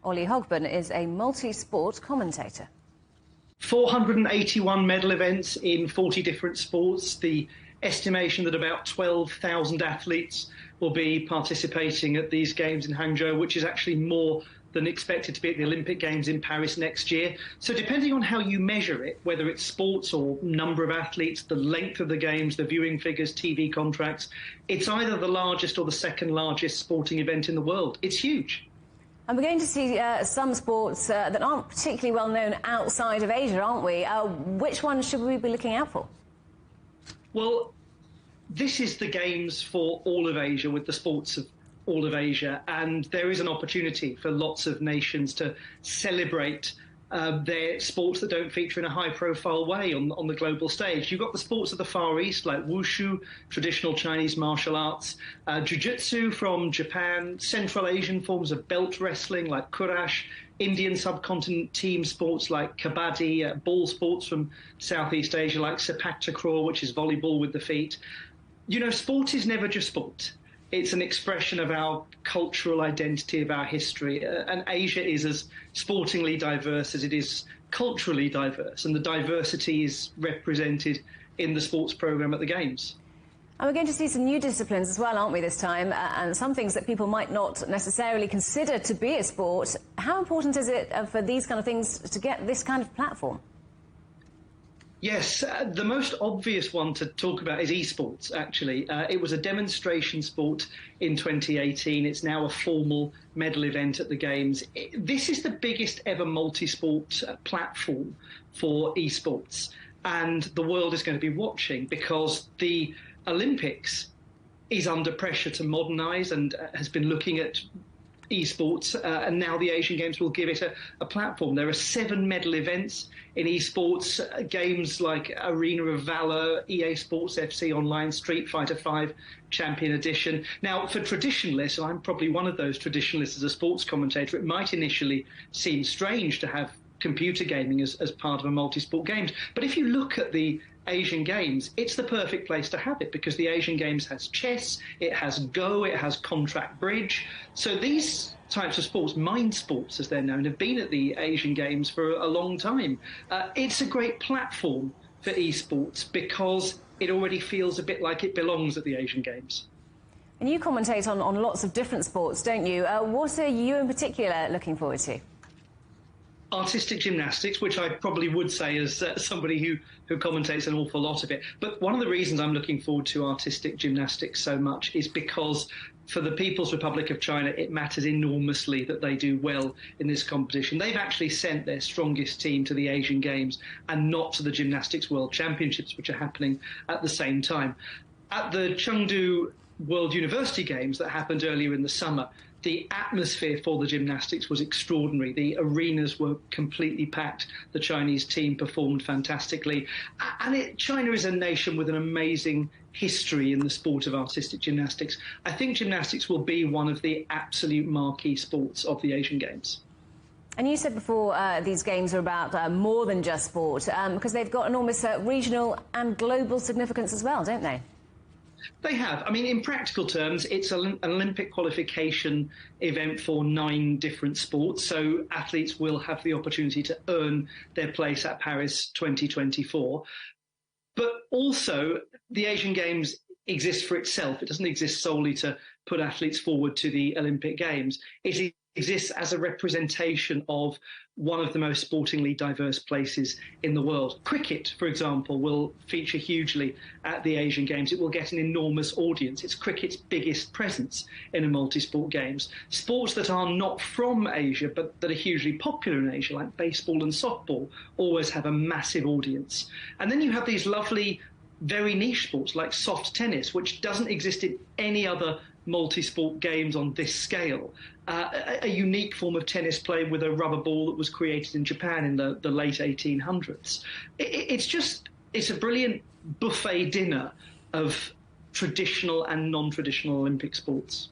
Olly Hogben is a multi-sport commentator. 481 medal events in 40 different sports. The estimation that about 12,000 athletes will be participating at these games in Hangzhou, which is actually more than expected to be at the Olympic Games in Paris next year. So depending on how you measure it, whether it's sports or number of athletes, the length of the games, the viewing figures, TV contracts, it's either the largest or the second largest sporting event in the world. It's huge. And we're going to see some sports that aren't particularly well known outside of Asia, aren't we? Which ones should we be looking out for? Well, this is the games for all of Asia, with the sports of all of Asia, and there is an opportunity for lots of nations to celebrate their sports that don't feature in a high-profile way on the global stage. You've got the sports of the Far East, like wushu, traditional Chinese martial arts, jiu-jitsu from Japan, Central Asian forms of belt wrestling like kurash, Indian subcontinent team sports like kabaddi, ball sports from Southeast Asia like sepak takraw, which is volleyball with the feet. You know, sport is never just sport. It's an expression of our cultural identity, of our history. And Asia is as sportingly diverse as it is culturally diverse. And the diversity is represented in the sports programme at the Games. And we're going to see some new disciplines as well, aren't we, this time? And some things that people might not necessarily consider to be a sport. How important is it for these kind of things to get this kind of platform? Yes, the most obvious one to talk about is esports, actually. It was a demonstration sport in 2018. It's now a formal medal event at the Games. This is the biggest ever multi-sport platform for esports. And the world is going to be watching because the Olympics is under pressure to modernise and has been looking at esports, and now the Asian Games will give it a platform. There are 7 medal events in esports, games like Arena of Valor, EA Sports FC Online, Street Fighter V Champion Edition. Now, for traditionalists, and I'm probably one of those traditionalists as a sports commentator, it might initially seem strange to have computer gaming as part of a multi-sport games. But if you look at the Asian Games, it's the perfect place to have it because the Asian Games has chess, it has Go, it has contract bridge. So these types of sports, mind sports as they're known, have been at the Asian Games for a long time. It's a great platform for esports because it already feels a bit like it belongs at the Asian Games. And you commentate on lots of different sports, don't you? What are you in particular looking forward to? Artistic gymnastics, which I probably would say as somebody who commentates an awful lot of it. But one of the reasons I'm looking forward to artistic gymnastics so much is because for the People's Republic of China, it matters enormously that they do well in this competition. They've actually sent their strongest team to the Asian Games and not to the Gymnastics World Championships, which are happening at the same time. At the Chengdu World University Games that happened earlier in the summer, the atmosphere for the gymnastics was extraordinary. The arenas were completely packed. The Chinese team performed fantastically. And China is a nation with an amazing history in the sport of artistic gymnastics. I think gymnastics will be one of the absolute marquee sports of the Asian Games. And you said before these games are about more than just sport, because they've got enormous regional and global significance as well, don't they? They have. I mean, in practical terms, it's an Olympic qualification event for 9 different sports. So athletes will have the opportunity to earn their place at Paris 2024. But also, the Asian Games exists for itself. It doesn't exist solely to put athletes forward to the Olympic Games. It exists as a representation of one of the most sportingly diverse places in the world. Cricket, for example, will feature hugely at the Asian Games. It will get an enormous audience. It's cricket's biggest presence in a multi-sport games. Sports that are not from Asia, but that are hugely popular in Asia, like baseball and softball, always have a massive audience. And then you have these lovely, very niche sports like soft tennis, which doesn't exist in any other multi-sport games on this scale. A unique form of tennis played with a rubber ball that was created in Japan in the late 1800s. It's a brilliant buffet dinner of traditional and non-traditional Olympic sports.